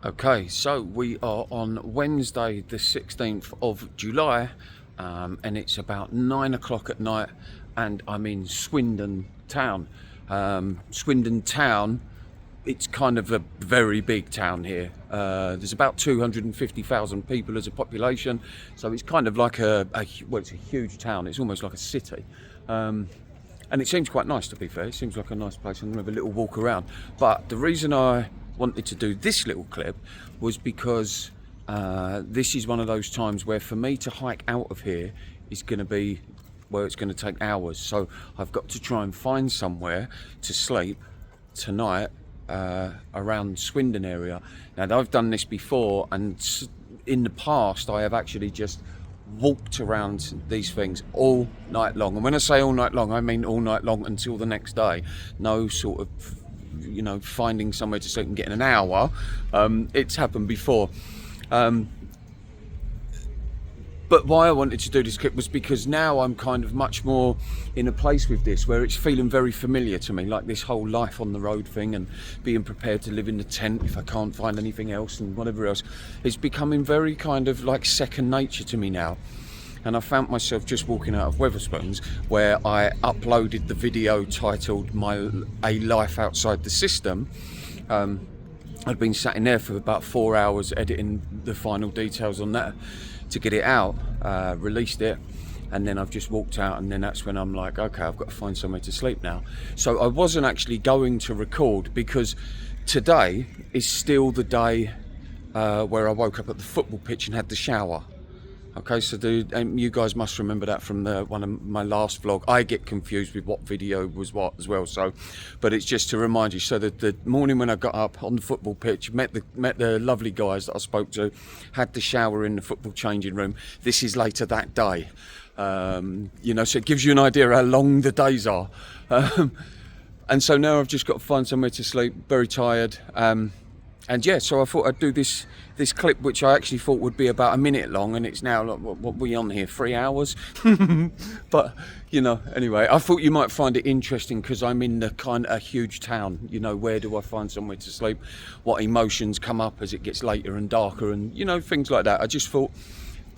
Okay, so we are on Wednesday the 16th of July and it's about 9 o'clock at night and I'm in Swindon town. Swindon town, it's kind of a very big town here. There's about 250,000 people as a population, so it's kind of like it's a huge town. It's almost like a city. And it seems quite nice, to be fair. It seems like a nice place. I'm going to have a little walk around. But the reason I wanted to do this little clip was because this is one of those times where for me to hike out of here is going to be, well, it's going to take hours. So I've got to try and find somewhere to sleep tonight around Swindon area. Now, I've done this before, and in the past I have actually just walked around these things all night long. And when I say all night long, I mean all night long until the next day. No sort of, finding somewhere to sleep and getting an hour. It's happened before. But why I wanted to do this clip was because now I'm kind of much more in a place with this where it's feeling very familiar to me, like this whole life on the road thing and being prepared to live in the tent if I can't find anything else and whatever else. It's becoming very kind of like second nature to me now. And I found myself just walking out of Wetherspoons, where I uploaded the video titled A Life Outside the System. I'd been sat in there for about 4 hours editing the final details on that to get it out, released it, and then I've just walked out, and then that's when I'm like, okay, I've got to find somewhere to sleep now. So I wasn't actually going to record because today is still the day where I woke up at the football pitch and had the shower. Okay, so you guys must remember that from one of my last vlog. I get confused with what video was what as well. So, but it's just to remind you. So that the morning when I got up on the football pitch, met the lovely guys that I spoke to, had the shower in the football changing room. This is later that day. So it gives you an idea how long the days are. And so now I've just got to find somewhere to sleep. Very tired. And yeah, so I thought I'd do this clip, which I actually thought would be about a minute long, and it's now, like, what we on here, 3 hours? But, anyway, I thought you might find it interesting because I'm in the kind of a huge town. Where do I find somewhere to sleep? What emotions come up as it gets later and darker and, things like that. I just thought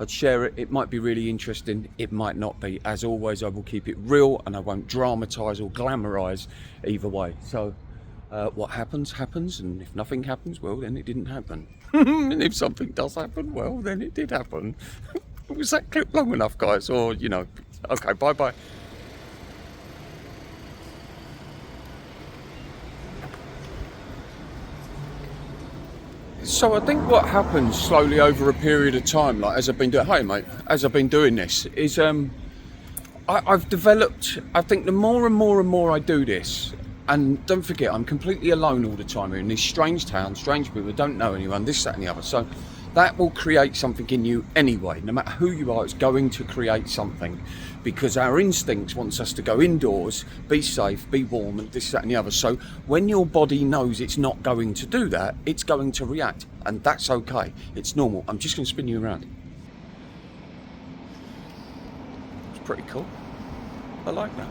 I'd share it. It might be really interesting. It might not be. As always, I will keep it real and I won't dramatise or glamorise either way. So what happens, happens, and if nothing happens, well, then it didn't happen. And if something does happen, well, then it did happen. Was that clip long enough, guys? Or, okay, bye-bye. So I think what happens slowly over a period of time, like as I've been doing, hey mate, as I've been doing this, is I've developed, I think the more and more I do this, and don't forget, I'm completely alone all the time here in this strange town, strange people, don't know anyone, this, that and the other. So that will create something in you anyway. No matter who you are, it's going to create something because our instincts wants us to go indoors, be safe, be warm, and this, that and the other. So when your body knows it's not going to do that, it's going to react, and that's okay. It's normal. I'm just going to spin you around. It's pretty cool. I like that.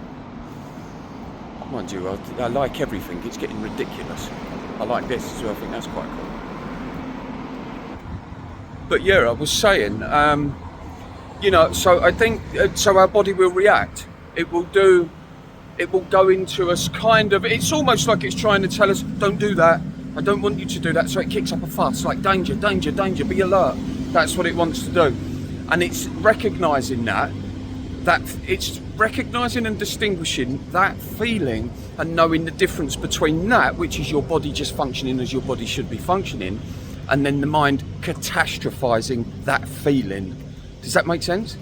Mind you, I like everything. It's getting ridiculous. I like this as well. I think that's quite cool. But yeah, I was saying, so I think, so our body will react. It will go into us kind of, it's almost like it's trying to tell us, don't do that. I don't want you to do that. So it kicks up a fuss, like danger, danger, danger, be alert. That's what it wants to do. And it's recognising that it's recognising and distinguishing that feeling and knowing the difference between that, which is your body just functioning as your body should be functioning, and then the mind catastrophising that feeling. Does that make sense?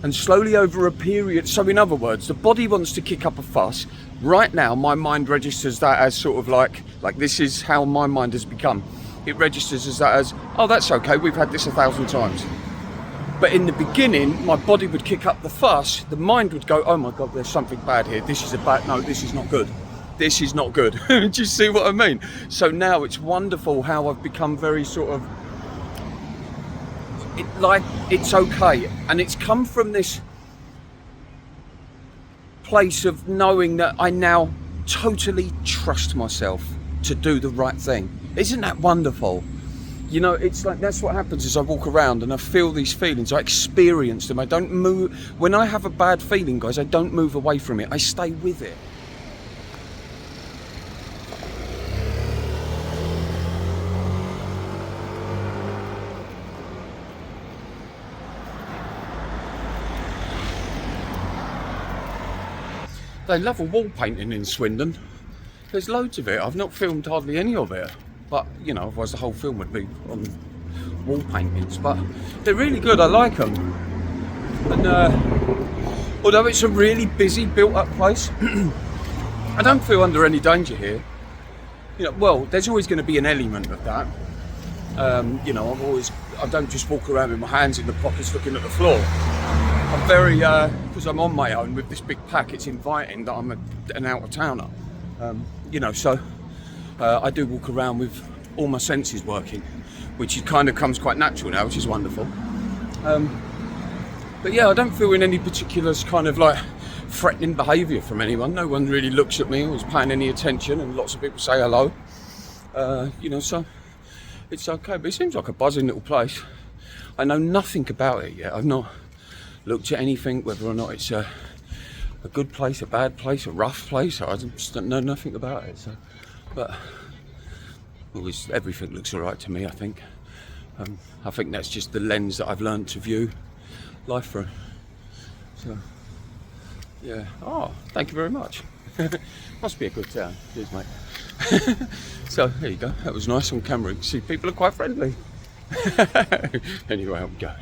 And slowly over a period, so in other words, the body wants to kick up a fuss. Right now, my mind registers that as sort of like this is how my mind has become. It registers as that as, oh, that's okay, we've had this 1,000 times. But in the beginning, my body would kick up the fuss. The mind would go, oh my God, there's something bad here. This is no, this is not good. This is not good. Do you see what I mean? So now it's wonderful how I've become very sort of, it's okay. And it's come from this place of knowing that I now totally trust myself to do the right thing. Isn't that wonderful? You know, it's like, that's what happens as I walk around and I feel these feelings, I experience them. I don't move. When I have a bad feeling, guys, I don't move away from it. I stay with it. They love a wall painting in Swindon. There's loads of it. I've not filmed hardly any of it. But, you know, otherwise the whole film would be on wall paintings. But they're really good. I like them. And although it's a really busy, built-up place, I don't feel under any danger here. You know, well, there's always going to be an element of that. You know, I don't just walk around with my hands in the pockets looking at the floor. I'm very, because I'm on my own with this big pack, it's inviting that I'm an out-of-towner. You know, so I do walk around with all my senses working, which kind of comes quite natural now, which is wonderful. But yeah, I don't feel in any particular kind of like threatening behaviour from anyone. No one really looks at me or is paying any attention, and lots of people say hello. You know, so it's okay, but it seems like a buzzing little place. I know nothing about it yet. I've not looked at anything, whether or not it's a good place, a bad place, a rough place. I just don't know nothing about it. So, but everything looks alright to me, I think. I think that's just the lens that I've learned to view life through. So, yeah. Oh, thank you very much. Must be a good town. Cheers, mate. So, there you go. That was nice on camera. You can see people are quite friendly. Anyway, I'm going.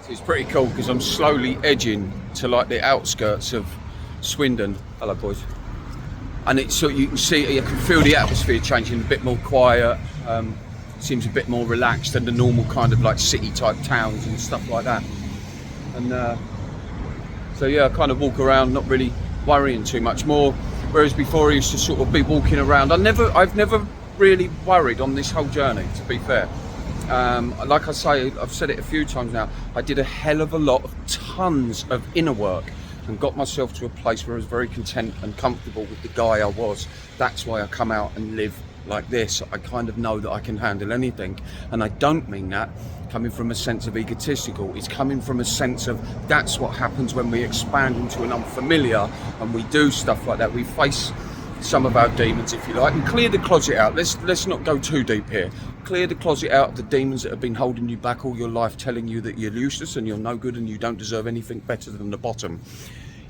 It's pretty cool because I'm slowly edging to like the outskirts of Swindon. Hello, boys. And it's so you can see, you can feel the atmosphere changing, a bit more quiet. Seems a bit more relaxed than the normal kind of like city type towns and stuff like that. And so yeah, I kind of walk around, not really worrying too much more. Whereas before I used to sort of be walking around. I've never really worried on this whole journey, to be fair. Like I say, I've said it a few times now, I did a hell of a lot of tons of inner work and got myself to a place where I was very content and comfortable with the guy I was. That's why I come out and live like this. I kind of know that I can handle anything, and I don't mean that coming from a sense of egotistical. It's coming from a sense of that's what happens when we expand into an unfamiliar and we do stuff like that. We face some of our demons, if you like, and clear the closet out. Let's not go too deep here. Clear the closet out of the demons that have been holding you back all your life, telling you that you're useless and you're no good and you don't deserve anything better than the bottom.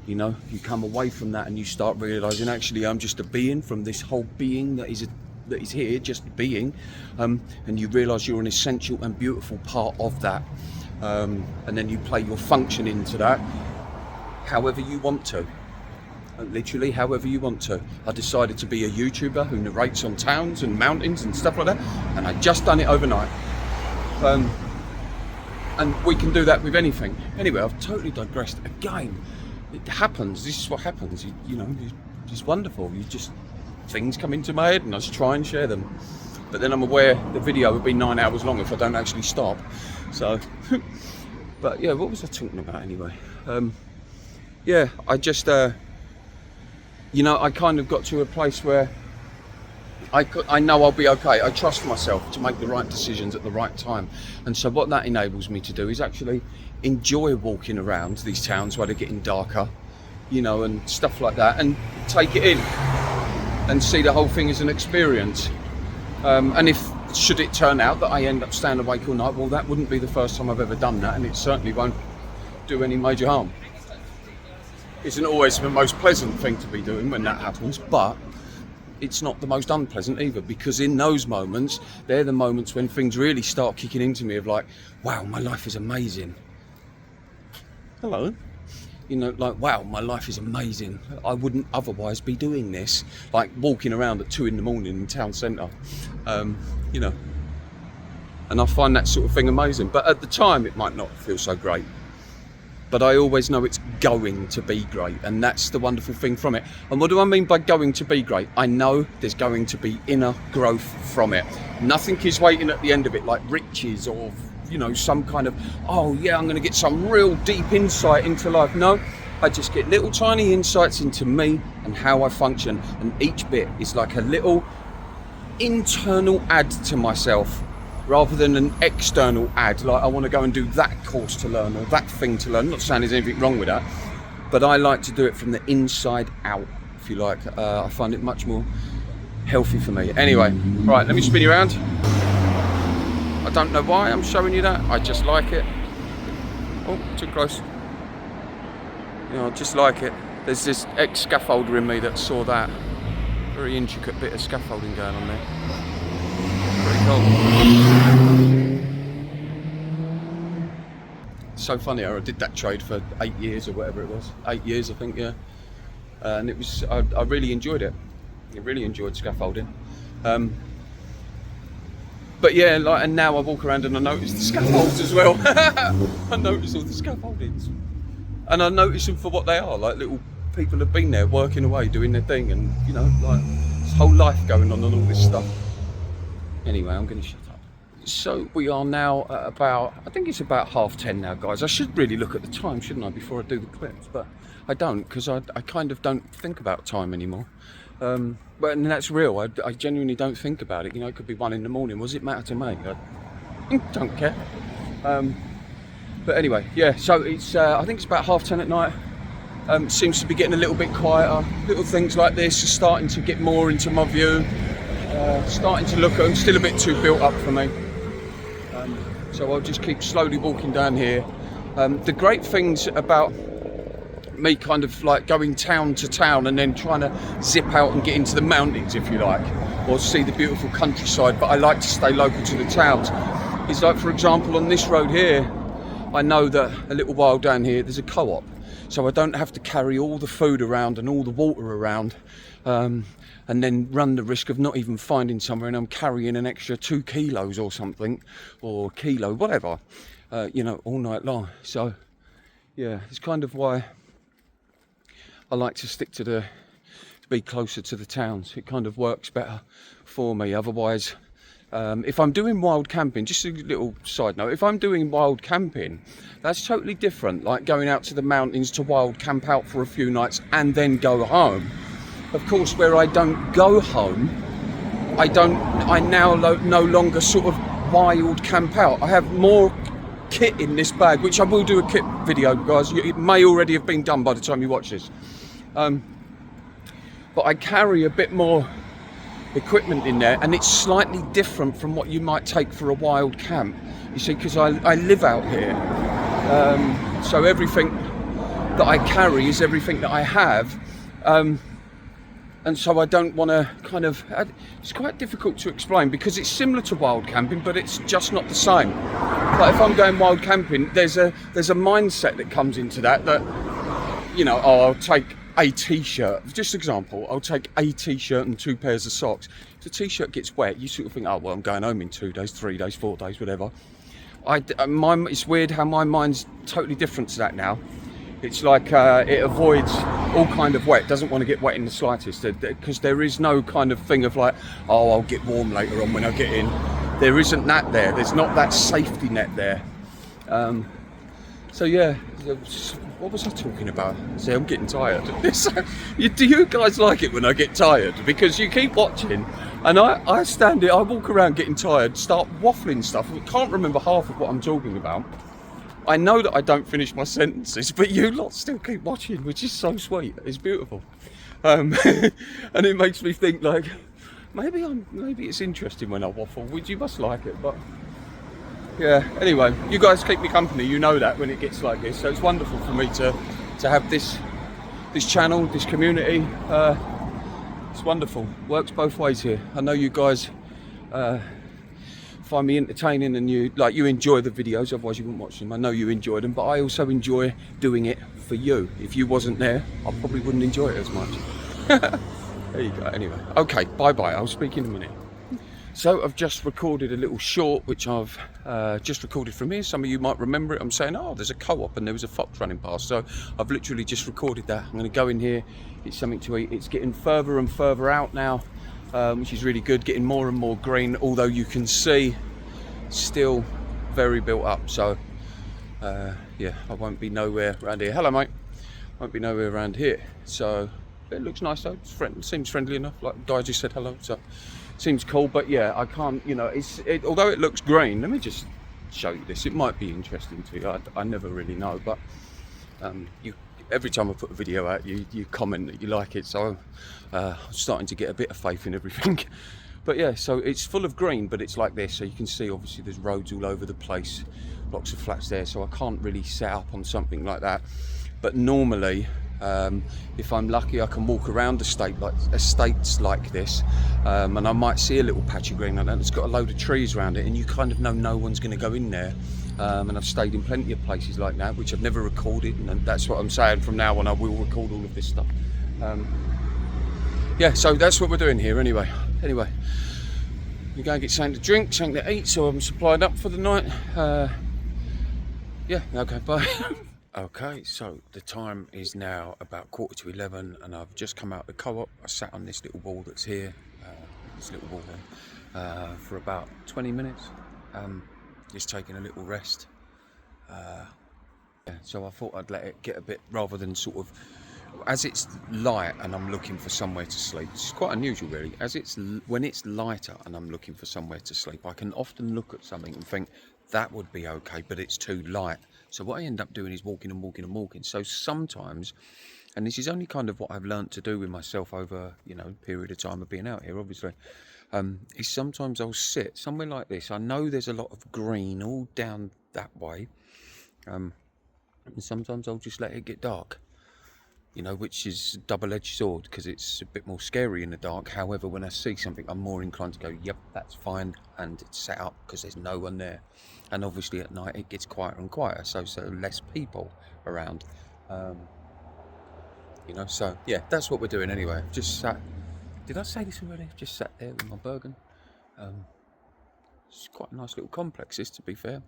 You know, you come away from that and you start realizing, actually, I'm just a being from this whole being that is here, just being, and you realize you're an essential and beautiful part of that, and then you play your function into that however you want to. Literally however you want to. I decided to be a YouTuber who narrates on towns and mountains and stuff like that, and I just done it overnight. And we can do that with anything. Anyway, I've totally digressed again. It happens. This is what happens. You know, it's wonderful. Things come into my head and I just try and share them. But then I'm aware the video would be 9 hours long if I don't actually stop. So, but yeah, what was I talking about anyway? Yeah, I just, you know, I kind of got to a place where I know I'll be okay. I trust myself to make the right decisions at the right time. And so what that enables me to do is actually enjoy walking around these towns where they're getting darker, you know, and stuff like that, and take it in and see the whole thing as an experience. And if, should it turn out that I end up staying awake all night, well, that wouldn't be the first time I've ever done that, and it certainly won't do any major harm. Isn't always the most pleasant thing to be doing when that happens, but it's not the most unpleasant either, because in those moments, they're the moments when things really start kicking into me of like, wow, my life is amazing. Hello. You know, like, wow, my life is amazing. I wouldn't otherwise be doing this, like walking around at 2 a.m. in town centre, you know, and I find that sort of thing amazing. But at the time, it might not feel so great. But I always know it's going to be great, and that's the wonderful thing from it. And what do I mean by going to be great? I know there's going to be inner growth from it. Nothing is waiting at the end of it, like riches or, you know, some kind of, oh yeah, I'm going to get some real deep insight into life. No, I just get little tiny insights into me and how I function, and each bit is like a little internal add to myself rather than an external add, like I want to go and do that course to learn or that thing to learn. I'm not saying there's anything wrong with that, but I like to do it from the inside out, if you like. I find it much more healthy for me. Anyway, right, let me spin you around. I don't know why I'm showing you that, I just like it. Oh, too close. You know, I just like it. There's this ex-scaffolder in me that saw that. Very intricate bit of scaffolding going on there. Pretty cool. So funny how I did that trade for 8 years or whatever it was. 8 years, I think, yeah. And it was, I really enjoyed it. I really enjoyed scaffolding. But yeah, like, and now I walk around and I notice the scaffolds as well. I notice all the scaffoldings. And I notice them for what they are, like little people have been there working away, doing their thing, and you know, like this whole life going on and all this stuff. Anyway, I'm going to shut up. So we are now at about, I think it's about 10:30 now, guys. I should really look at the time, shouldn't I, before I do the clips, but I don't, because I kind of don't think about time anymore. But and that's real. I genuinely don't think about it. You know, it could be 1 a.m. What does it matter to me? I don't care. But anyway, yeah. So it's I think it's about 10:30 at night. Seems to be getting a little bit quieter. Little things like this are starting to get more into my view. Starting to look at them. Still a bit too built up for me. So I'll just keep slowly walking down here. The great things about me kind of like going town to town and then trying to zip out and get into the mountains, if you like, or see the beautiful countryside, but I like to stay local to the towns. It's like, for example, on this road here, I know that a little while down here there's a co-op, so I don't have to carry all the food around and all the water around, and then run the risk of not even finding somewhere and I'm carrying an extra 2 kilos or something, or kilo, whatever, you know, all night long. So yeah, it's kind of why I like to stick to be closer to the towns. It kind of works better for me. Otherwise, if I'm doing wild camping, just a little side note, if I'm doing wild camping, that's totally different. Like going out to the mountains to wild camp out for a few nights and then go home. Of course, where I don't go home, I now no longer sort of wild camp out. I have more kit in this bag, which I will do a kit video, guys. It may already have been done by the time you watch this. But I carry a bit more equipment in there, and it's slightly different from what you might take for a wild camp. You see, because I live out here, so everything that I carry is everything that I have, and so I don't want to kind of, it's quite difficult to explain because it's similar to wild camping, but it's just not the same. But if I'm going wild camping, there's a mindset that comes into that, you know, oh, I'll take a t-shirt, just example, I'll take a t-shirt and 2 pairs of socks. If the t-shirt gets wet, you sort of think, oh well, I'm going home in 2 days, 3 days, 4 days, whatever. It's weird how my mind's totally different to that now. It's like it avoids all kind of wet, doesn't want to get wet in the slightest, because there is no kind of thing of like, oh, I'll get warm later on when I get in. There isn't that there. There's not that safety net there. So yeah, what was I talking about? See, I'm getting tired. Do you guys like it when I get tired? Because you keep watching, and I stand there, I walk around getting tired, start waffling stuff. I can't remember half of what I'm talking about. I know that I don't finish my sentences, but you lot still keep watching, which is so sweet. It's beautiful. And it makes me think, like, maybe it's interesting when I waffle, which you must like it, but yeah, anyway, you guys keep me company, you know that when it gets like this, so it's wonderful for me to have this channel, this community. It's wonderful, works both ways here. I know you guys find me entertaining and you enjoy the videos, otherwise you wouldn't watch them. I know you enjoy them, but I also enjoy doing it for you. If you wasn't there, I probably wouldn't enjoy it as much. There you go. Anyway, okay, bye bye, I'll speak in a minute. So I've just recorded a little short, which I've just recorded from here. Some of you might remember it. I'm saying, oh, there's a co-op and there was a fox running past. So I've literally just recorded that. I'm going to go in here, get something to eat. It's getting further and further out now, which is really good, getting more and more green, although you can see still very built up. So yeah, I won't be nowhere around here. Hello, mate. Won't be nowhere around here. So it looks nice though. Seems friendly enough. Like the guy just said hello, so seems cool. But yeah, I can't. You know, although it looks green. Let me just show you this. It might be interesting to you. I never really know, but every time I put a video out, you comment that you like it. So I'm starting to get a bit of faith in everything. But yeah, so it's full of green, but it's like this. So you can see, obviously, there's roads all over the place, blocks of flats there. So I can't really set up on something like that. But normally, if I'm lucky, I can walk around estates like this, and I might see a little patch of green like that. It's got a load of trees around it, and you kind of know no one's going to go in there. And I've stayed in plenty of places like that, which I've never recorded, and that's what I'm saying. From now on, I will record all of this stuff. Yeah, so that's what we're doing here anyway. Anyway, we're going to get something to drink, something to eat, so I'm supplied up for the night. Yeah, okay, bye. Okay, so the time is now about 11:15, and I've just come out of the co-op. I sat on this little wall that's here, for about 20 minutes, just taking a little rest. Yeah, so I thought I'd let it get a bit, rather than sort of, as it's light and I'm looking for somewhere to sleep. It's quite unusual really. When it's lighter and I'm looking for somewhere to sleep, I can often look at something and think that would be okay, but it's too light. So what I end up doing is walking and walking and walking. So sometimes, and this is only kind of what I've learnt to do with myself over, you know, a period of time of being out here, obviously, is sometimes I'll sit somewhere like this. I know there's a lot of green all down that way, and sometimes I'll just let it get dark. You know, which is a double-edged sword, because it's a bit more scary in the dark. However, when I see something, I'm more inclined to go, yep, that's fine, and it's set up because there's no one there. And obviously at night it gets quieter and quieter, so less people around. You know, so yeah, that's what we're doing anyway. Just sat. Did I say this already? Just sat there with my Bergen. It's quite a nice little complex, this, to be fair.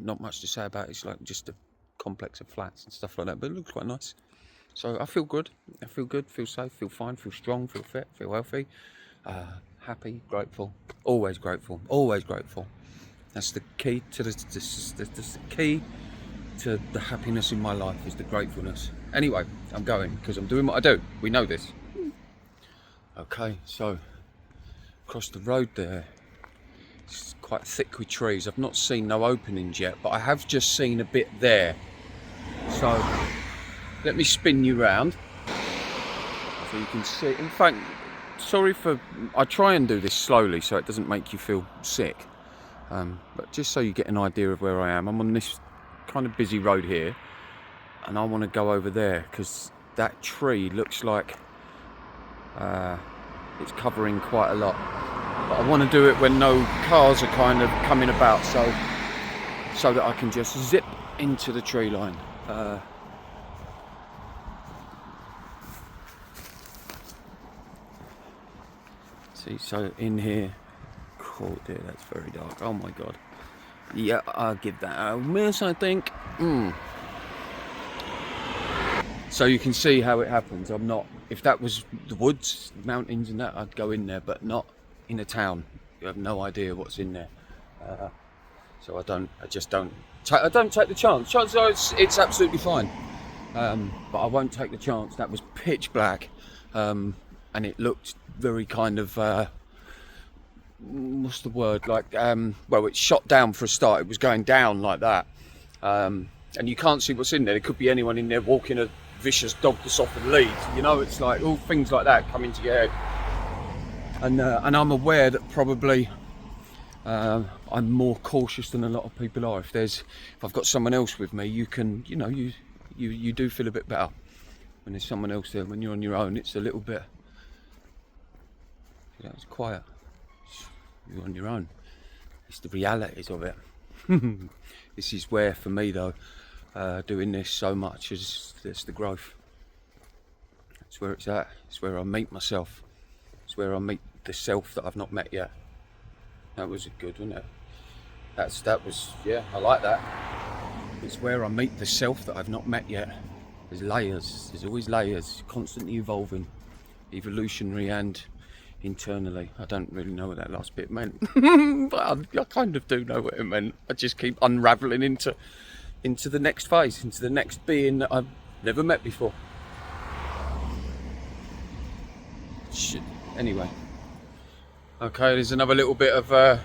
Not much to say about it. It's like just a complex of flats and stuff like that, but it looks quite nice. So I feel good, feel safe, feel fine, feel strong, feel fit, feel healthy, happy, grateful, always grateful, always grateful. That's the key to the key to the happiness in my life, is the gratefulness. Anyway, I'm going because I'm doing what I do. We know this. Okay, so across the road there, it's quite thick with trees. I've not seen no openings yet, but I have just seen a bit there. So let me spin you round so you can see. In fact, I try and do this slowly so it doesn't make you feel sick. But just so you get an idea of where I am, I'm on this kind of busy road here, and I want to go over there because that tree looks like it's covering quite a lot. But I want to do it when no cars are kind of coming about, so that I can just zip into the tree line. See, so in here, oh dear, that's very dark. Oh my god. Yeah, I'll give that a miss, I think. So you can see how it happens. I'm not, if that was the woods, mountains and that, I'd go in there, but not in a town. You have no idea what's in there. So I don't take the chance. Chances are it's absolutely fine. But I won't take the chance. That was pitch black. And it looked very kind of, what's the word, like, well, it shot down for a start. It was going down like that, and you can't see what's in there. There could be anyone in there walking a vicious dog that's off the lead, you know. It's like all things like that come into your head, and I'm aware that probably I'm more cautious than a lot of people are. If I've got someone else with me, you can, you know, you do feel a bit better when there's someone else there. When you're on your own, it's a little bit, you know, it's quiet. You're on your own. It's the realities of it. This is where, for me though, doing this so much, is it's the growth. It's where it's at. It's where I meet myself. It's where I meet the self that I've not met yet. That was good, wasn't it? That was, yeah, I like that. It's where I meet the self that I've not met yet. There's layers. There's always layers, constantly evolving, evolutionary and internally. I don't really know what that last bit meant, but I kind of do know what it meant. I just keep unravelling into the next phase, into the next being that I've never met before. Shit. Anyway, okay, there's another little bit of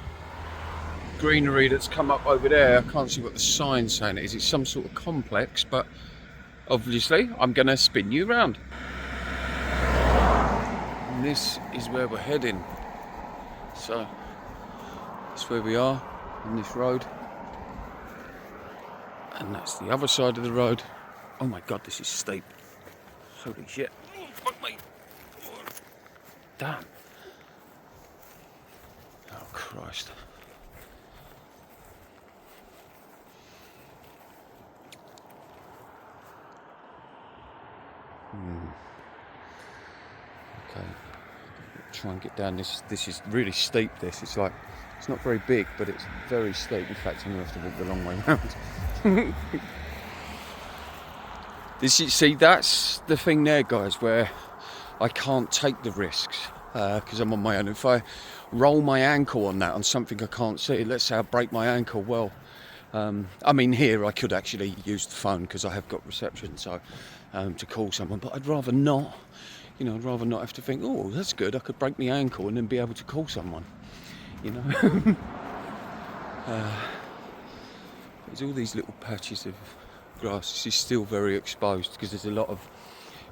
greenery that's come up over there. I can't see what the sign's saying it is. It's some sort of complex, but obviously I'm going to spin you around. And this is where we're heading. So that's where we are on this road. And that's the other side of the road. Oh my god, this is steep. Holy shit. Oh, fuck me. Damn. Oh Christ. Okay. Try and get down this. This is really steep. It's like, it's not very big, but it's very steep. In fact, I'm gonna have to walk the long way round. See, that's the thing there, guys, where I can't take the risks because I'm on my own. If I roll my ankle on that, on something I can't see, let's say I break my ankle, well, I mean, here I could actually use the phone because I have got reception, so to call someone, but I'd rather not. You know, I'd rather not have to think, oh, that's good, I could break my ankle and then be able to call someone, you know. There's all these little patches of grass. This is still very exposed because there's a lot of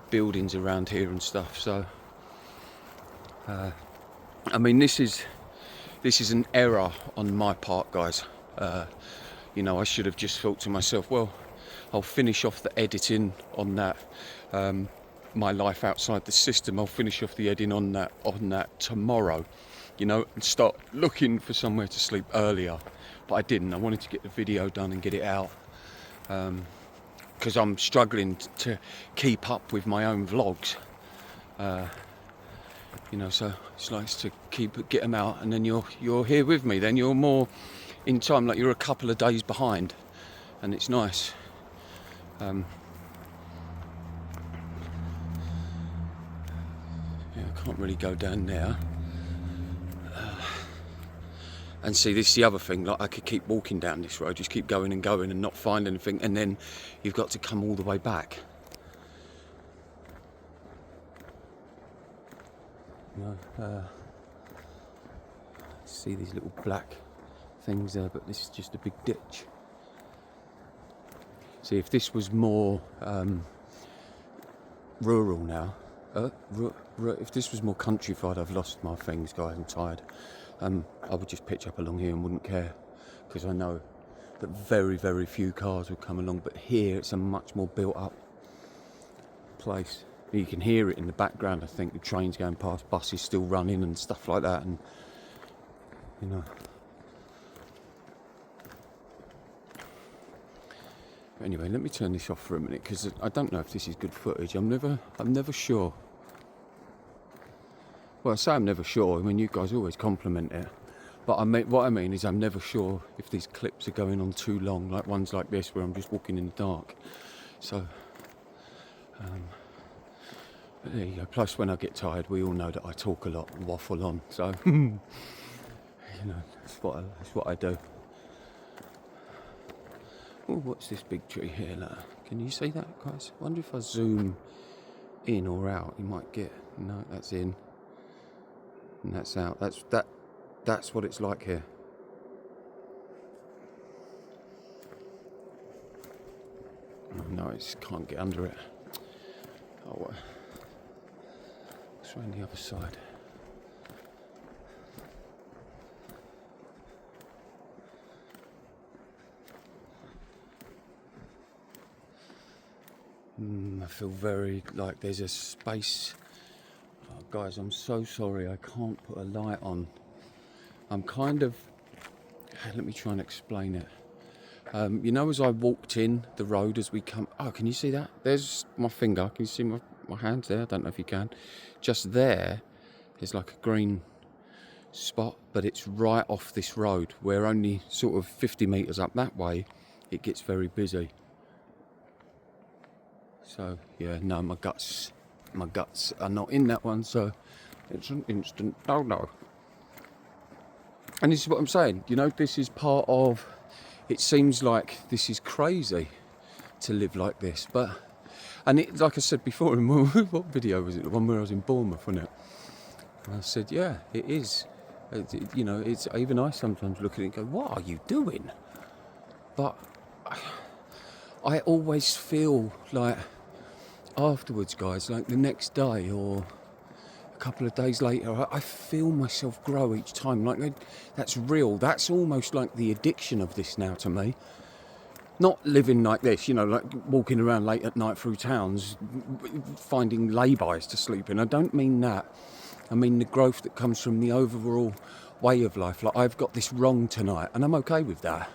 buildings around here and stuff, so I mean, this is an error on my part, guys. You know, I should have just thought to myself, well, I'll finish off the editing on that, my life outside the system. I'll finish off the editing on that tomorrow, you know, and start looking for somewhere to sleep earlier. But I didn't. I wanted to get the video done and get it out, because I'm struggling to keep up with my own vlogs. You know, so it's nice to get them out, and then you're here with me. Then you're more in time, like you're a couple of days behind, and it's nice. Yeah, I can't really go down there. And see, this is the other thing, like I could keep walking down this road, just keep going and going and not find anything, and then you've got to come all the way back. You know, see these little black things there, but this is just a big ditch. See, if this was more rural now, if this was more countrified, I've lost my things, guys, I'm tired. I would just pitch up along here and wouldn't care, because I know that very, very few cars would come along. But here it's a much more built up place. You can hear it in the background. I think the trains going past, buses still running and stuff like that, and you know. Anyway, let me turn this off for a minute, because I don't know if this is good footage. I'm never sure. Well, I say I'm never sure. I mean, you guys always compliment it, but what I mean is I'm never sure if these clips are going on too long, like ones like this where I'm just walking in the dark. So, but there you go. Plus, when I get tired, we all know that I talk a lot and waffle on. So, you know, that's what I do. Oh, what's this big tree here? Look. Can you see that, guys? I wonder if I zoom in or out, you might get. No, that's in. And that's out. That's what it's like here. Oh, no, it can't get under it. Oh, what? What's around the other side? I feel very like there's a space. Oh, guys, I'm so sorry, I can't put a light on. I'm kind of, let me try and explain it. You know, as I walked in the road as we come, oh, can you see that? There's my finger, can you see my hand there? I don't know if you can. Just there's like a green spot, but it's right off this road, where only sort of 50 metres up that way, it gets very busy. So, yeah, no, my guts are not in that one, so It's an instant no. And this is what I'm saying, you know, this is part of, it seems like this is crazy to live like this, but, and it, like I said before, what video was it? The one where I was in Bournemouth, wasn't it? And I said, yeah, it is. You know, it's, even I sometimes look at it and go, what are you doing? But I always feel like afterwards, guys, like the next day or a couple of days later, I feel myself grow each time. Like, that's real. That's almost like the addiction of this now to me. Not living like this, you know, like walking around late at night through towns, finding lay-bys to sleep in. I don't mean that. I mean the growth that comes from the overall way of life. Like, I've got this wrong tonight, and I'm okay with that.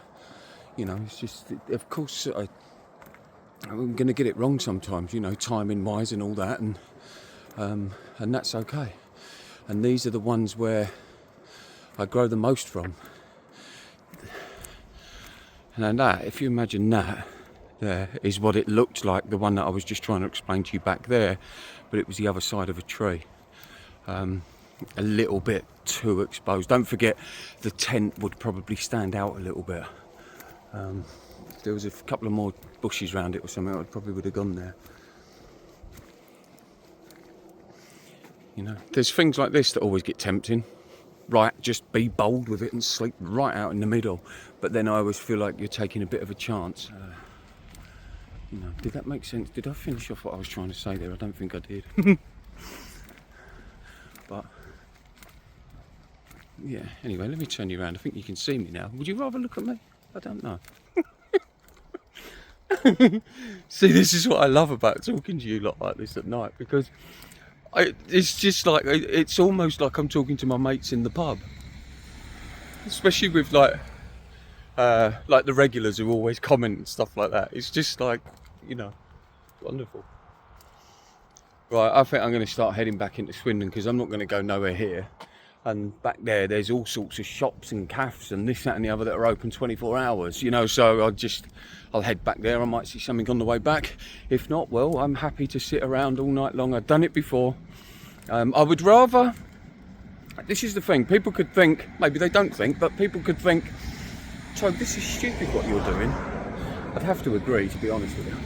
You know, it's just, of course, I'm going to get it wrong sometimes, you know, timing-wise and all that, and that's okay. And these are the ones where I grow the most from. And that, if you imagine that, there is what it looked like, the one that I was just trying to explain to you back there, but it was the other side of a tree. A little bit too exposed. Don't forget, the tent would probably stand out a little bit. If there was a couple of more bushes around it or something, I probably would have gone there. You know, there's things like this that always get tempting. Right, just be bold with it and sleep right out in the middle. But then I always feel like you're taking a bit of a chance. You know, did that make sense? Did I finish off what I was trying to say there? I don't think I did. But yeah, anyway, let me turn you around. I think you can see me now. Would you rather look at me? I don't know. See, this is what I love about talking to you lot like this at night, because it's just like, it's almost like I'm talking to my mates in the pub, especially with like the regulars who always comment and stuff like that. It's just like, you know, wonderful. Right, I think I'm going to start heading back into Swindon, because I'm not going to go nowhere here. And back there's all sorts of shops and cafes and this, that and the other that are open 24 hours, you know, so I'll head back there. I might see something on the way back. If not, well, I'm happy to sit around all night long. I've done it before. I would rather, this is the thing, people could think, maybe they don't think, but people could think, Toad, this is stupid what you're doing. I'd have to agree, to be honest with you.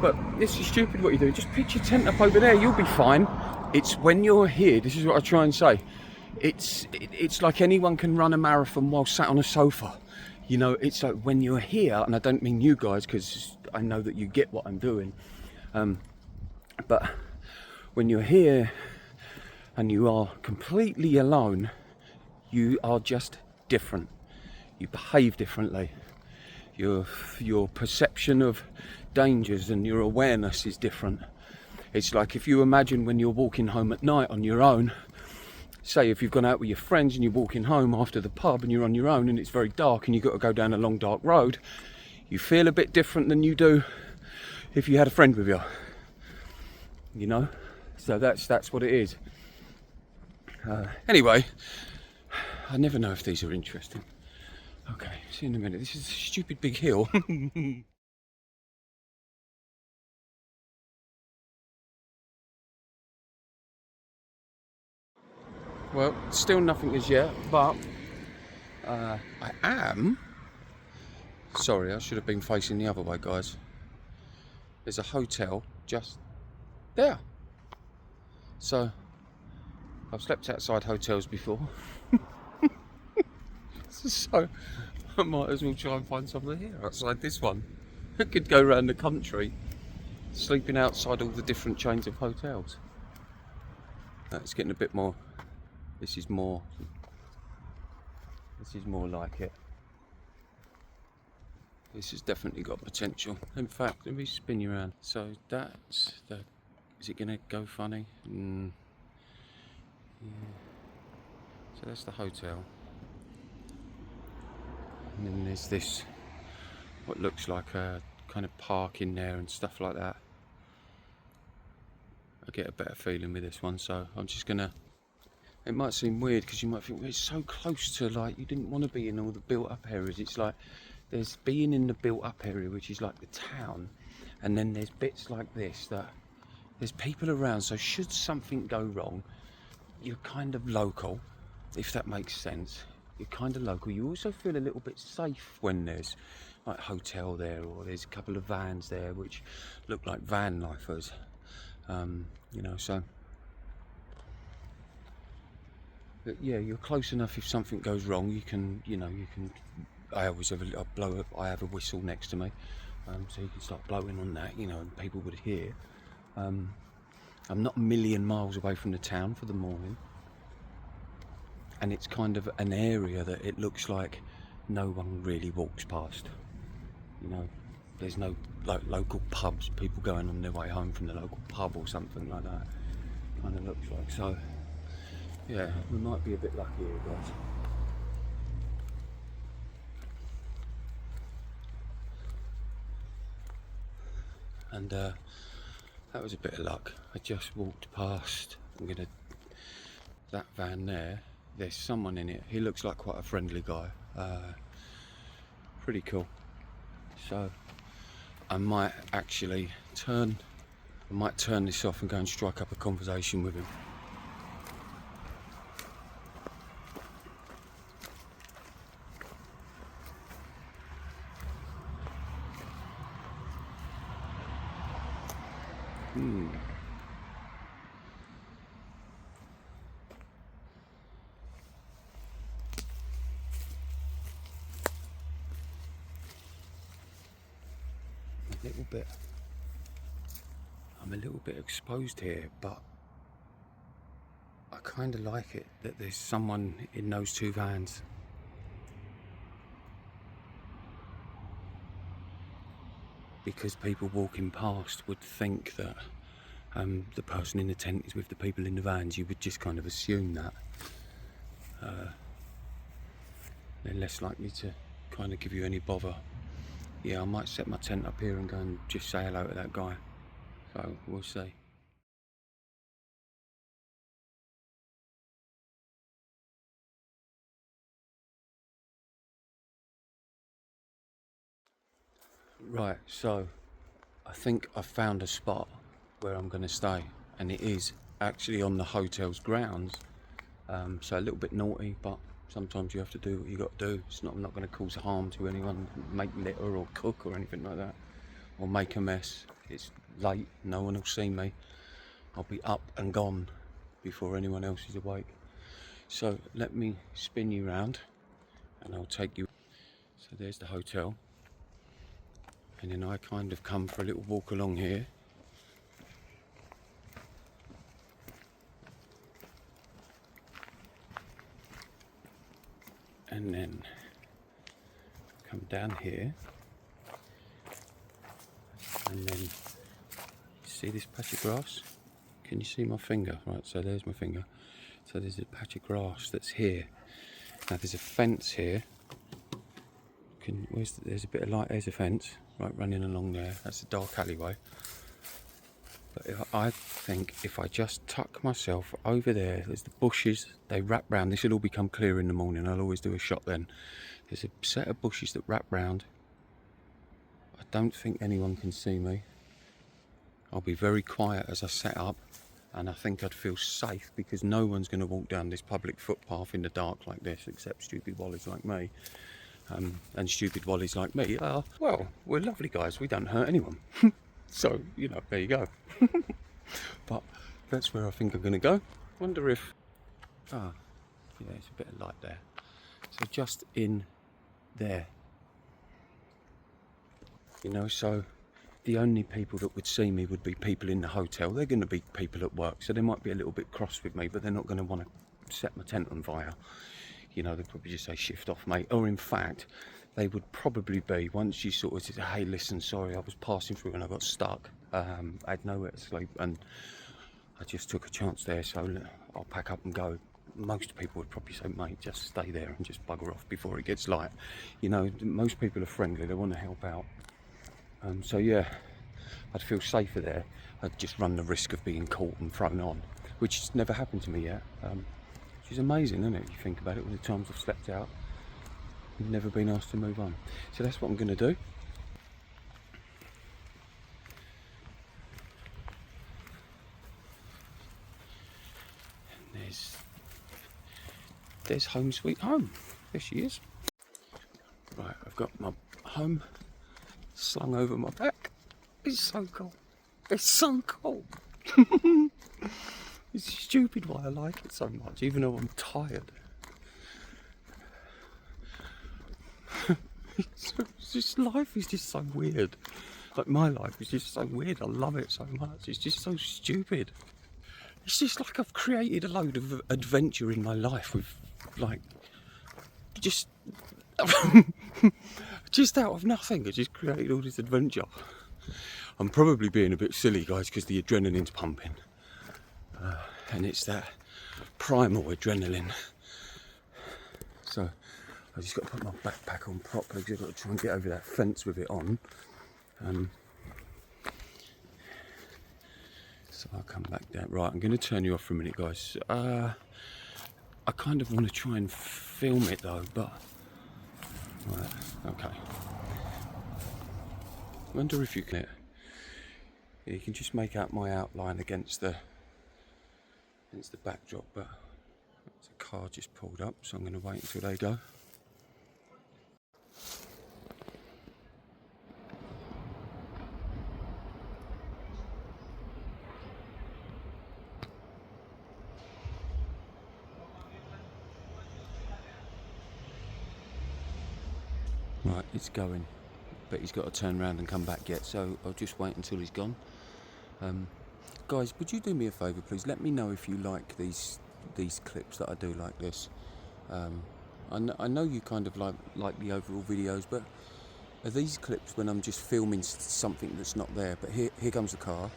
But this is stupid what you're doing. Just pitch your tent up over there, you'll be fine. It's when you're here, this is what I try and say. It's like anyone can run a marathon while sat on a sofa. You know, it's like when you're here, and I don't mean you guys, because I know that you get what I'm doing. But when you're here and you are completely alone, you are just different. You behave differently. Your perception of dangers and your awareness is different. It's like if you imagine when you're walking home at night on your own. Say if you've gone out with your friends and you're walking home after the pub and you're on your own and it's very dark and you've got to go down a long dark road, you feel a bit different than you do if you had a friend with you. You know? So that's what it is. Anyway, I never know if these are interesting. Okay, see you in a minute. This is a stupid big hill. Well, still nothing as yet, but I am. Sorry, I should have been facing the other way, guys. There's a hotel just there. So, I've slept outside hotels before. So, I might as well try and find somewhere here outside this one. I could go around the country sleeping outside all the different chains of hotels. It's getting a bit more. This is more like it. This has definitely got potential. In fact, let me spin you around. So that's the. Is it going to go funny? Yeah. So that's the hotel. And then there's this, what looks like a kind of park in there and stuff like that. I get a better feeling with this one, so I'm just going to. It might seem weird because you might think, well, it's so close to, like, you didn't want to be in all the built up areas. It's like there's being in the built up area, which is like the town, and then there's bits like this that there's people around, so should something go wrong, you're kind of local, if that makes sense. You're kind of local. You also feel a little bit safe when there's like hotel there, or there's a couple of vans there which look like van lifers. You know, so but yeah, you're close enough. If something goes wrong, you can, you know, you can. I always have I have a whistle next to me, so you can start blowing on that, you know, and people would hear. I'm not a million miles away from the town for the morning, and it's kind of an area that it looks like no one really walks past. You know, there's no like local pubs, people going on their way home from the local pub or something like that. Kind of looks like. So yeah, we might be a bit lucky here, guys. And that was a bit of luck. I just walked past. That van there. There's someone in it. He looks like quite a friendly guy. Pretty cool. So I might actually turn this off and go and strike up a conversation with him. I'm a little bit exposed here, but I kind of like it that there's someone in those two vans. Because people walking past would think that the person in the tent is with the people in the vans. You would just kind of assume that. They're less likely to kind of give you any bother. Yeah, I might set my tent up here and go and just say hello to that guy. So we'll see. Right, so I think I found a spot where I'm going to stay, and it is actually on the hotel's grounds. So a little bit naughty, but sometimes you have to do what you got to do. I'm not going to cause harm to anyone, make litter or cook or anything like that, or make a mess. It's late, no one will see me. I'll be up and gone before anyone else is awake. So let me spin you round and I'll take you. So there's the hotel, and then I kind of come for a little walk along here. And then come down here, and then see this patch of grass? Can you see my finger? Right, so there's my finger. So there's a patch of grass that's here. Now there's a fence here. There's a bit of light, there's a fence, right, running along there. That's a dark alleyway. But I think if I just tuck myself over there's the bushes, they wrap round. This will all become clear in the morning. I'll always do a shot then. There's a set of bushes that wrap round. I don't think anyone can see me. I'll be very quiet as I set up, and I think I'd feel safe because no one's going to walk down this public footpath in the dark like this except stupid wallies like me. And stupid wallies like me are, well, we're lovely guys, we don't hurt anyone. So, you know, there you go. But that's where I think I'm going to go. Wonder if... yeah, it's a bit of light there. So just in there. You know, so the only people that would see me would be people in the hotel. They're going to be people at work, so they might be a little bit cross with me, but they're not going to want to set my tent on fire. You know, they'd probably just say, shift off, mate. Or in fact, they would probably be, once you sort of say, hey, listen, sorry, I was passing through and I got stuck. I had nowhere to sleep and I just took a chance there, so I'll pack up and go. Most people would probably say, mate, just stay there and just bugger off before it gets light. You know, most people are friendly, they want to help out. So yeah, I'd feel safer there. I'd just run the risk of being caught and thrown on, which has never happened to me yet. Which is amazing, isn't it? If you think about it, all the times I've slept out, I've never been asked to move on. So that's what I'm going to do. And there's home sweet home. There she is. Right, I've got my home slung over my back. It's so cool. It's so cool. It's stupid why I like it so much, even though I'm tired. Life is just so weird. Like, my life is just so weird. I love it so much. It's just so stupid. It's just like I've created a load of adventure in my life with, like, just just out of nothing. I just created all this adventure. I'm probably being a bit silly, guys, because the adrenaline's pumping, and it's that primal adrenaline. So I just got to put my backpack on properly because I've got to try and get over that fence with it on. So I'll come back down. Right, I'm going to turn you off for a minute, guys. I kind of want to try and film it though, but right, okay. I wonder if you can. You can just make out my outline against the backdrop, but there's a car just pulled up, so I'm going to wait until they go. Right, it's going, but he's got to turn around and come back yet, so I'll just wait until he's gone. Guys, would you do me a favour, please? Let me know if you like these clips that I do like this. I know you kind of like the overall videos, but are these clips when I'm just filming something that's not there? But here comes the car.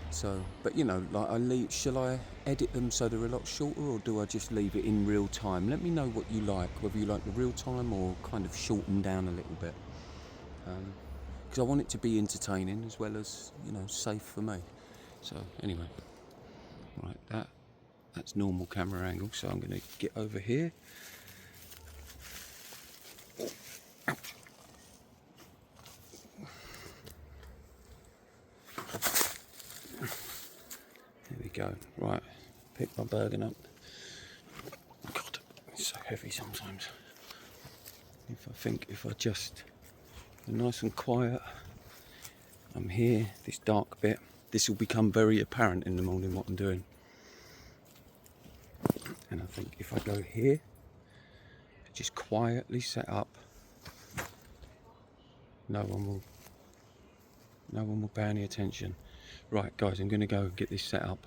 So, but you know, like shall I edit them so they're a lot shorter, or do I just leave it in real time? Let me know what you like, whether you like the real time or kind of shortened down a little bit. Because I want it to be entertaining as well as, you know, safe for me. So anyway, right, that's normal camera angle, so I'm going to get over here. There we go. Right, pick my Bergen up. God, it's so heavy sometimes. If I just nice and quiet, I'm here, this dark bit, this will become very apparent in the morning what I'm doing. And I think if I go here, just quietly set up, no one will pay any attention. Right, guys, I'm going to go and get this set up.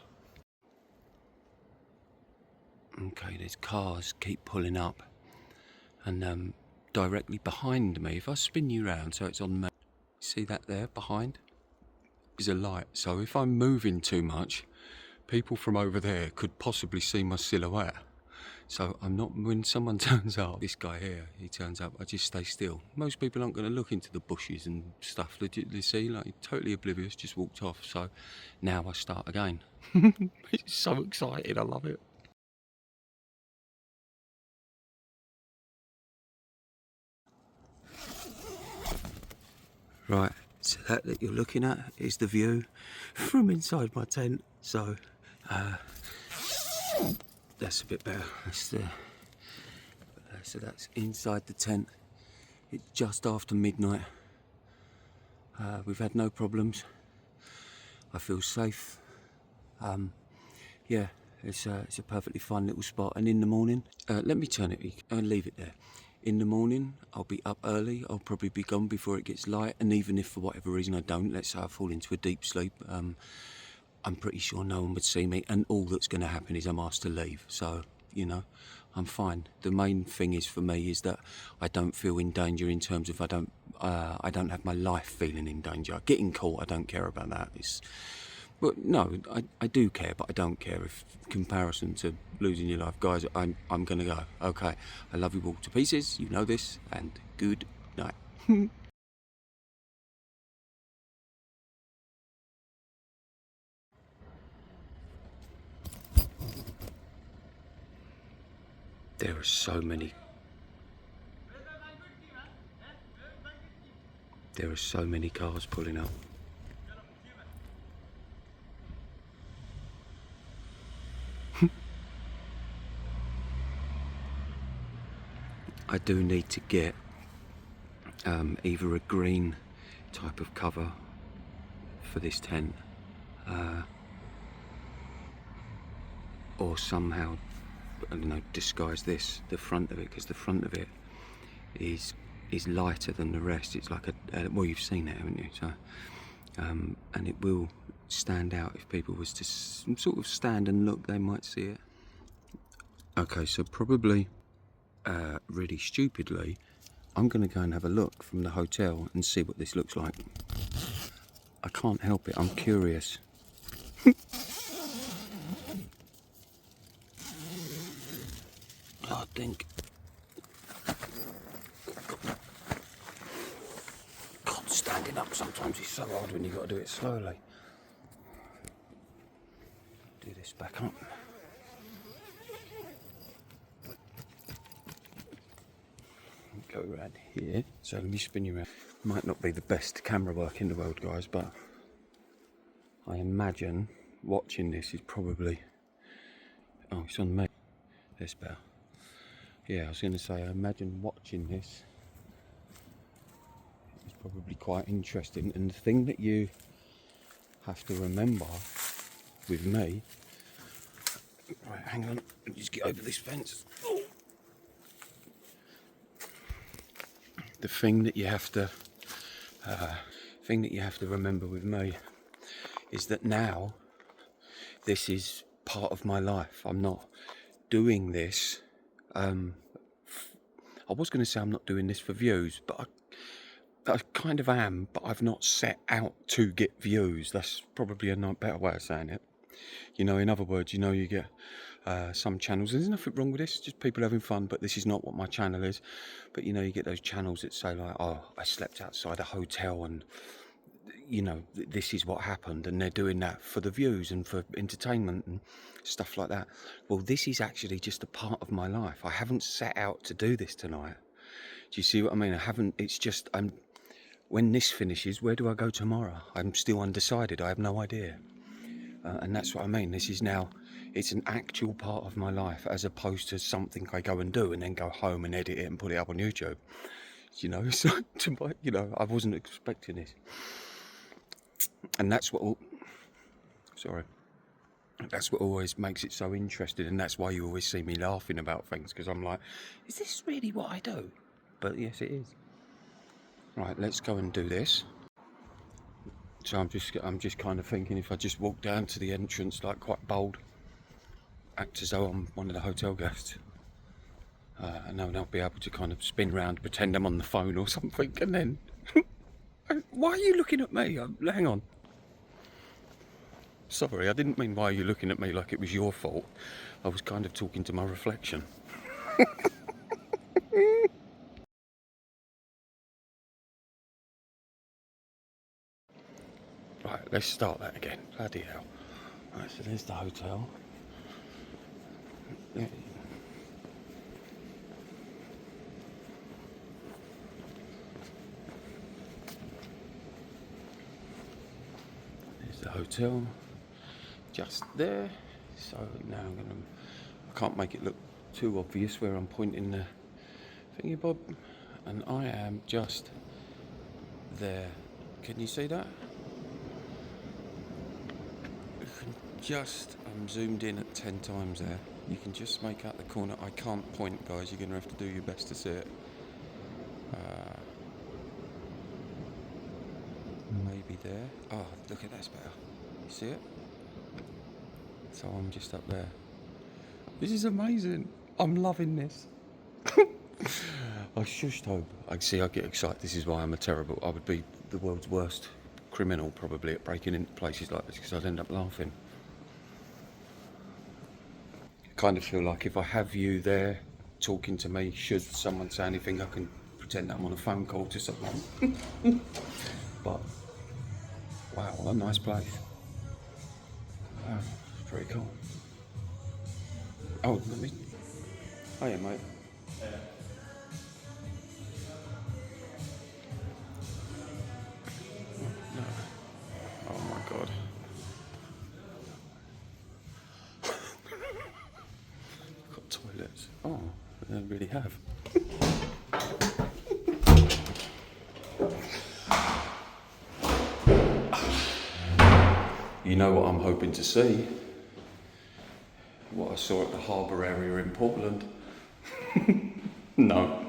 Okay, there's cars keep pulling up, and directly behind me, if I spin you round so it's on me, see that there behind is a light. So if I'm moving too much, people from over there could possibly see my silhouette. So I'm not, when someone turns up, this guy here, he turns up, I just stay still. Most people aren't going to look into the bushes and stuff. They see, like, totally oblivious, just walked off. So now I start again. It's so exciting, I love it. Right, so that you're looking at is the view from inside my tent. So that's a bit better. So that's inside the tent. It's just after midnight. We've had no problems. I feel safe. Yeah, it's a perfectly fine little spot. And in the morning, let me turn it. I'll leave it there. In the morning, I'll be up early. I'll probably be gone before it gets light. And even if for whatever reason I don't, let's say I fall into a deep sleep, I'm pretty sure no one would see me. And all that's going to happen is I'm asked to leave. So, you know, I'm fine. The main thing is for me is that I don't feel in danger in terms of I don't have my life feeling in danger. Getting caught, I don't care about that. But no, I do care, but I don't care if comparison to losing your life. Guys, I'm gonna go. Okay, I love you all to pieces, you know this, and good night. There are so many cars pulling up. I do need to get either a green type of cover for this tent, or somehow, I don't know, disguise the front of it, because the front of it is lighter than the rest. It's like a well, you've seen it, haven't you? So and it will stand out. If people was to sort of stand and look, they might see it. Okay, so probably really stupidly, I'm going to go and have a look from the hotel and see what this looks like. I can't help it, I'm curious. I think... God, standing up sometimes is so hard when you've got to do it slowly. Do this back up. Go around here. So let me spin you around. Might not be the best camera work in the world, guys, but I imagine watching this is probably... Oh, it's on me. This better. Yeah, I was going to say, I imagine watching this is probably quite interesting. And the thing that you have to remember with me... Right, hang on. Let me just get over this fence. Oh. The thing that you have to remember with me is that now this is part of my life. I'm not doing this. I was going to say I'm not doing this for views, but I kind of am. But I've not set out to get views. That's probably a better way of saying it. You know, in other words, you know, you get some channels, there's nothing wrong with this, just people having fun, but this is not what my channel is. But you know, you get those channels that say like, oh, I slept outside a hotel and, you know, this is what happened, and they're doing that for the views and for entertainment and stuff like that. Well, this is actually just a part of my life. I haven't set out to do this tonight. Do you see what I mean? I haven't, it's just, when this finishes, where do I go tomorrow? I'm still undecided, I have no idea. And that's what I mean. This is now, it's an actual part of my life, as opposed to something I go and do and then go home and edit it and put it up on YouTube. You know, so you know, I wasn't expecting this, and that's what. Sorry. That's what always makes it so interesting, and that's why you always see me laughing about things, because I'm like, is this really what I do? But yes, it is. Right, let's go and do this. So I'm just kind of thinking, if I just walk down to the entrance, like quite bold, act as though I'm one of the hotel guests, and then I'll be able to kind of spin round, pretend I'm on the phone or something, and then, why are you looking at me? Hang on. Sorry, I didn't mean why are you looking at me like it was your fault. I was kind of talking to my reflection. Right, let's start that again. Bloody hell. Right, so there's the hotel. There's the hotel. Just there. So now I can't make it look too obvious where I'm pointing the thingy bob. And I am just there. Can you see that? I'm zoomed in at 10 times there. You can just make out the corner. I can't point, guys. You're going to have to do your best to see it. Maybe there. Oh, look at that's better. You see it? So I'm just up there. This is amazing. I'm loving this. I shushed hope. I get excited. This is why I'm I would be the world's worst criminal probably at breaking into places like this, because I'd end up laughing. Kind of feel like if I have you there talking to me, should someone say anything, I can pretend I'm on a phone call to someone. But wow, what a nice place. Wow, pretty cool. Oh, let me. Oh yeah, mate. No. Oh my god. Got toilets. Oh, they really have. You know what I'm hoping to see? What I saw at the harbour area in Portland. No.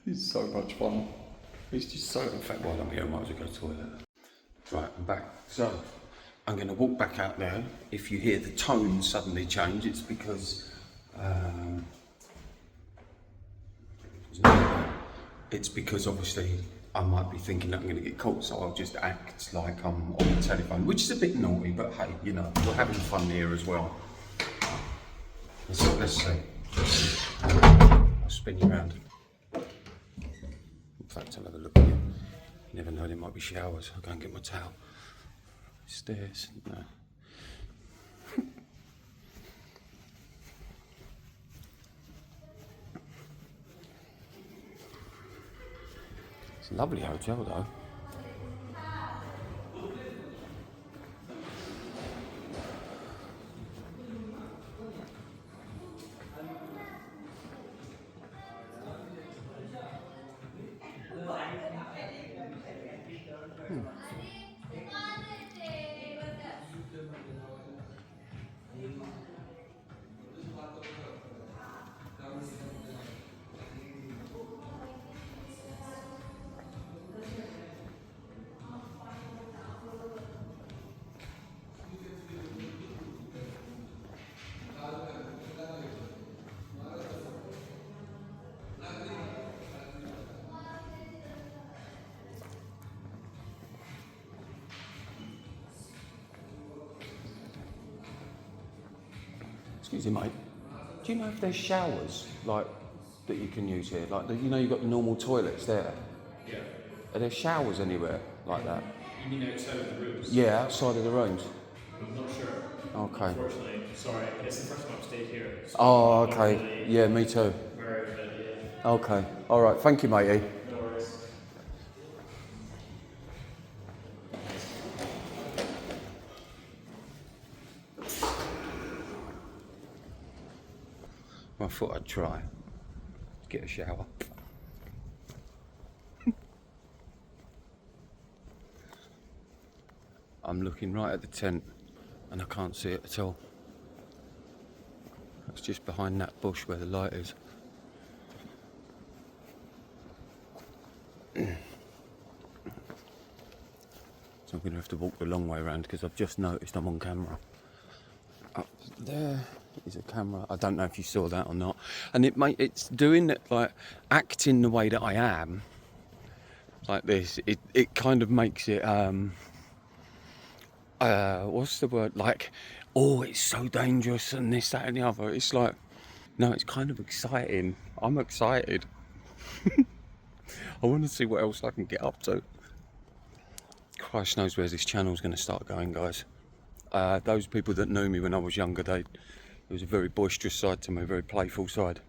It's so much fun. It's just so, in fact, while I'm here, I might as well go to the toilet. Right, I'm back. So, I'm going to walk back out there. If you hear the tone suddenly change, it's because obviously I might be thinking that I'm going to get caught, so I'll just act like I'm on the telephone, which is a bit naughty, but hey, you know, we're having fun here as well. Let's see. I'll spin you around. In fact, I'll have a look at you. You never know, there might be showers. I'll go and get my towel. Stairs, no. It's a lovely hotel though. Excuse me, mate. Do you know if there's showers like that you can use here? Like, you know, you've got the normal toilets there. Yeah. Are there showers anywhere like that? You mean outside of the rooms? Yeah, outside of the rooms. I'm not sure. Okay. Unfortunately, sorry. It's the first time I've stayed here. So Oh, I'm not okay. really Yeah, me too. aware of it, yeah. Okay. All right. Thank you, matey. No worries. I thought I'd try. Get a shower. I'm looking right at the tent and I can't see it at all. It's just behind that bush where the light is. So I'm going to have to walk the long way around because I've just noticed I'm on camera. Up there is a camera. I don't know if you saw that or not. And it's doing it, like acting the way that I am, like this. It kind of makes it what's the word? Like, oh, it's so dangerous and this, that, and the other. It's like, no, it's kind of exciting. I'm excited. I want to see what else I can get up to. Christ knows where this channel's going to start going, guys. Those people that knew me when I was younger, there was a very boisterous side to me, a very playful side.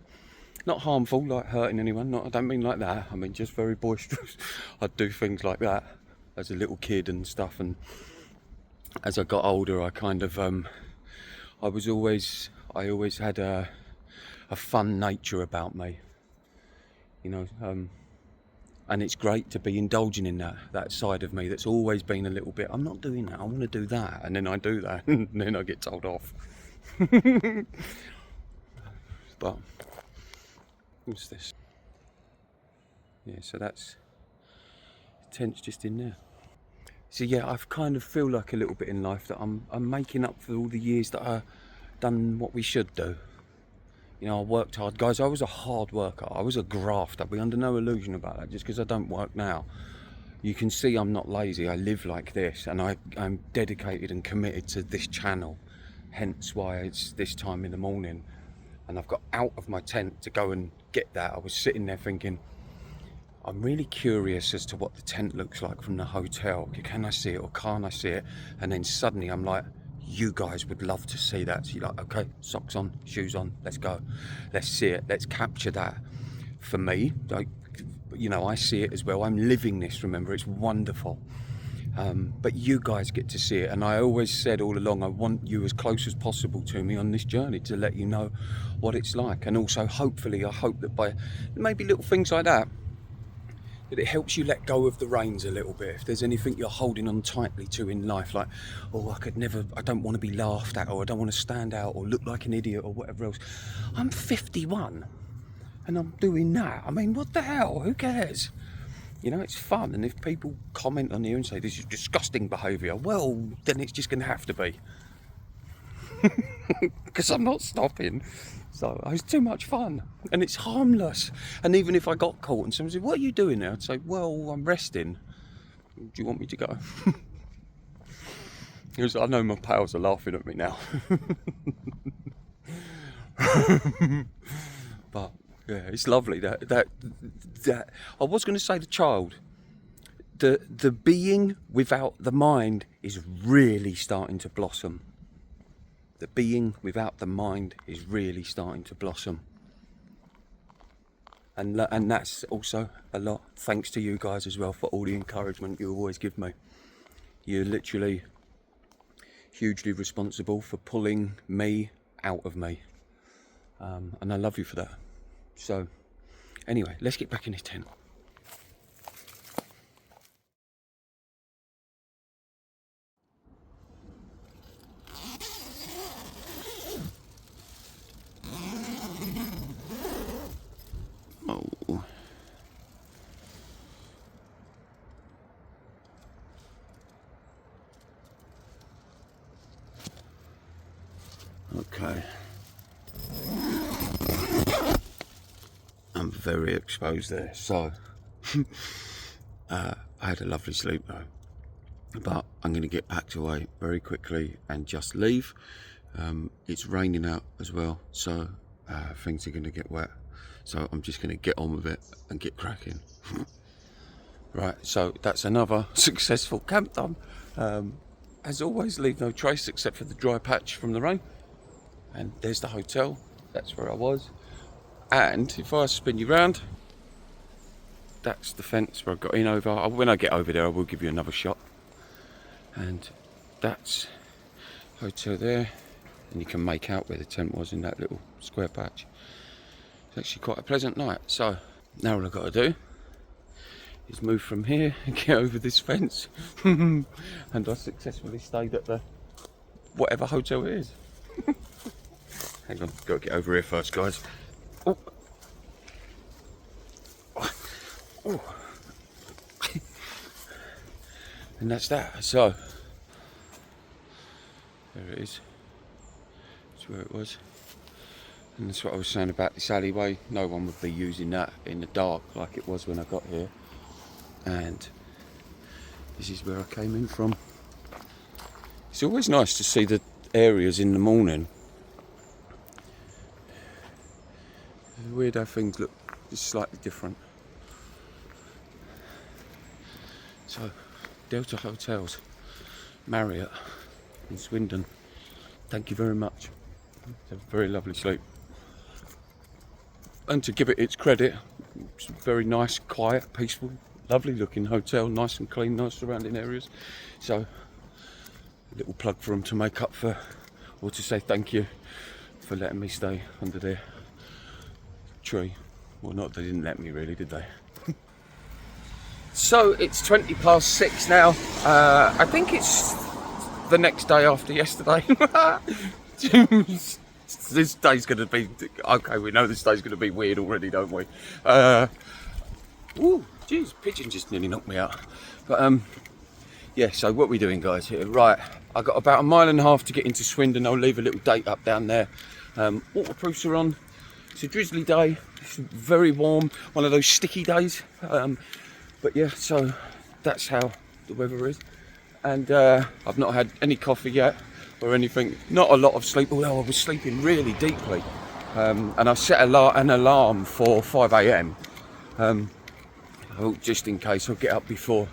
Not harmful, like hurting anyone. I don't mean like that. I mean just very boisterous. I'd do things like that as a little kid and stuff. And as I got older, I kind of, I always had a fun nature about me, you know. And it's great to be indulging in that side of me that's always been a little bit, I'm not doing that, I want to do that, and then I do that, and then I get told off. But what's this? Yeah, so that's the tent's just in there. So yeah, I've kind of feel like a little bit in life that I'm making up for all the years that I done what we should do. You know, I worked hard. Guys, I was a hard worker. I was a grafter. Be under no illusion about that. Just because I don't work now. You can see I'm not lazy. I live like this. And I'm dedicated and committed to this channel. Hence why it's this time in the morning. And I've got out of my tent to go and get that. I was sitting there thinking, I'm really curious as to what the tent looks like from the hotel. Can I see it or can't I see it? And then suddenly I'm like, you guys would love to see that. So you're like, okay, socks on, shoes on, let's go. Let's see it, let's capture that. For me, like, you know, I see it as well. I'm living this, remember, it's wonderful. But you guys get to see it. And I always said all along, I want you as close as possible to me on this journey to let you know what it's like. And also, hopefully, I hope that by maybe little things like that, it helps you let go of the reins a little bit. If there's anything you're holding on tightly to in life, like, oh, I don't want to be laughed at, or I don't want to stand out or look like an idiot or whatever else. I'm 51 and I'm doing that. I mean, what the hell? Who cares? You know, it's fun. And if people comment on here and say this is disgusting behaviour, well, then it's just going to have to be. Because I'm not stopping. So it's too much fun and it's harmless. And even if I got caught and someone said, what are you doing now? I'd say, well, I'm resting. Do you want me to go? Because I know my pals are laughing at me now. But yeah, it's lovely that I was going to say the child. The being without the mind is really starting to blossom. The being without the mind is really starting to blossom. And that's also a lot thanks to you guys as well for all the encouragement you always give me. You're literally hugely responsible for pulling me out of me. And I love you for that. So anyway, let's get back in this tent. Oh. Okay. I'm very exposed there, so I had a lovely sleep though, but I'm going to get packed away very quickly and just leave. It's raining out as well, so things are going to get wet, so I'm just going to get on with it and get cracking. Right, so that's another successful camp done. As always, leave no trace except for the dry patch from the rain. And there's the hotel, that's where I was. And if I spin you round, that's the fence where I got in over. When I get over there, I will give you another shot. And that's hotel there. And you can make out where the tent was in that little square patch. It's actually quite a pleasant night. So now all I've got to do is move from here and get over this fence. And I successfully stayed at the whatever hotel it is. Hang on, got to get over here first, guys. Oh. Oh. And that's that. So there it is. That's where it was. And that's what I was saying about this alleyway. No one would be using that in the dark like it was when I got here. And this is where I came in from. It's always nice to see the areas in the morning. It's weird how things look just slightly different. So, Delta Hotels, Marriott in Swindon. Thank you very much. It's a very lovely sleep. And to give it its credit, it's a very nice, quiet, peaceful, lovely looking hotel, nice and clean, nice surrounding areas. So, a little plug for them to make up for, or to say thank you for letting me stay under their tree. Well, not, they didn't let me really, did they? So it's 6:20 now. I think it's the next day after yesterday. This day's going to be, okay, we know this day's going to be weird already, don't we? Ooh, geez, pigeon just nearly knocked me out. But yeah, so what are we doing, guys, here? Right, I've got about 1.5 miles to get into Swindon. I'll leave a little date up down there. Waterproofs are on. It's a drizzly day. It's very warm. One of those sticky days. But yeah, so that's how the weather is. And I've not had any coffee yet or anything. Not a lot of sleep, although I was sleeping really deeply. And I set an alarm for 5 a.m. Just in case I'll get up before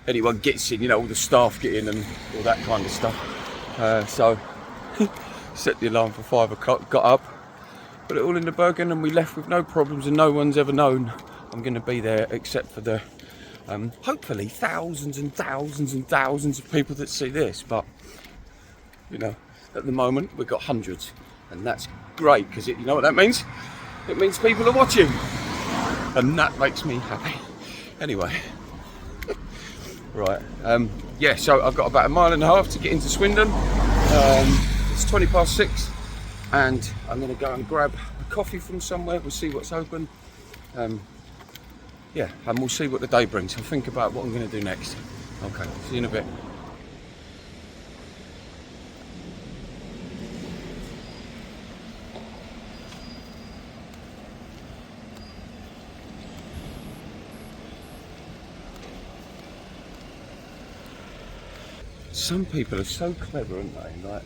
anyone gets in, you know, all the staff get in and all that kind of stuff. So set the alarm for 5 o'clock, got up, put it all in the Bergen, and we left with no problems, and no one's ever known I'm going to be there except for the hopefully thousands and thousands and thousands of people that see this. But you know, at the moment we've got hundreds, and that's great, because you know what that means? It means people are watching, and that makes me happy. Anyway, right. Yeah, so I've got about 1.5 miles to get into Swindon. It's 6:20, and I'm going to go and grab a coffee from somewhere. We'll see what's open. Yeah, and we'll see what the day brings. I'll think about what I'm going to do next. Okay, see you in a bit. Some people are so clever, aren't they? Like,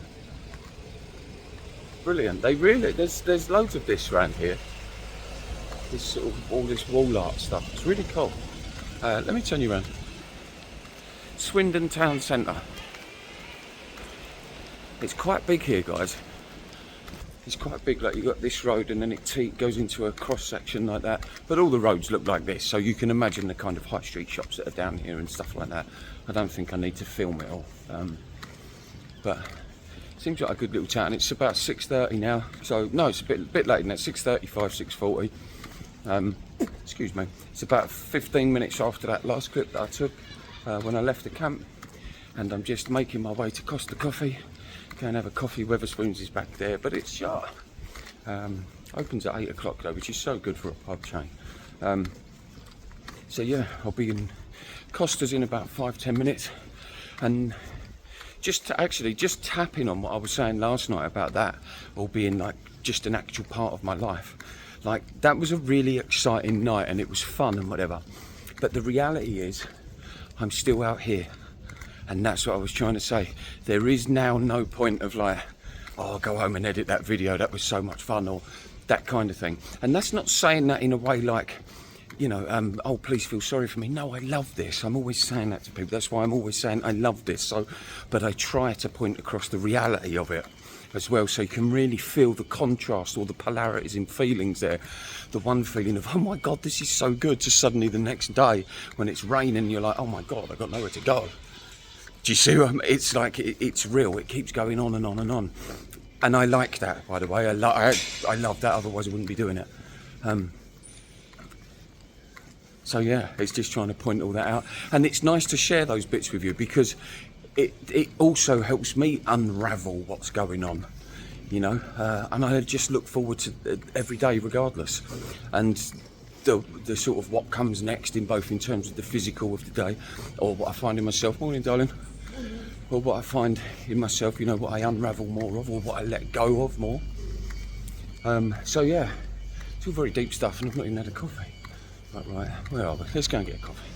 brilliant. They really, there's loads of this around here. This sort of, all this wall art stuff. It's really cool. Let me turn you around. Swindon town centre. It's quite big here, guys. It's quite big. Like, you've got this road, and then it goes into a cross section like that. But all the roads look like this, so you can imagine the kind of high street shops that are down here and stuff like that. I don't think I need to film it all, but it seems like a good little town. It's about 6:30 now, so no, it's a bit late than that. 6:35, 6:40. Excuse me. It's about 15 minutes after that last clip that I took when I left the camp, and I'm just making my way to Costa Coffee. Go and have a coffee. Weatherspoons is back there, but it's shut. Opens at 8 o'clock though, which is so good for a pub chain. So yeah, I'll be in Costa's in about 5-10 minutes, and just tapping on what I was saying last night about that all being like just an actual part of my life. Like, that was a really exciting night and it was fun and whatever, but the reality is I'm still out here, and that's what I was trying to say. There is now no point of like, oh, I'll go home and edit that video, that was so much fun, or that kind of thing. And that's not saying that in a way like, you know, oh, please feel sorry for me. No, I love this. I'm always saying that to people. That's why I'm always saying I love this. So, but I try to point across the reality of it as well, so you can really feel the contrast or the polarities in feelings there. The one feeling of, oh my God, this is so good, to suddenly the next day when it's raining, you're like, oh my God, I've got nowhere to go. Do you see what I mean? It's like, it's real. It keeps going on and on and on. And I like that, by the way. I love that, otherwise I wouldn't be doing it. So yeah, it's just trying to point all that out. And it's nice to share those bits with you, because it also helps me unravel what's going on, you know. And I just look forward to every day regardless. And the sort of what comes next, in both in terms of the physical of the day, or what I find in myself, morning darling, or what I find in myself, you know, what I unravel more of, or what I let go of more. So yeah, it's all very deep stuff, and I've not even had a coffee. Right, where are we? Let's go and get a coffee.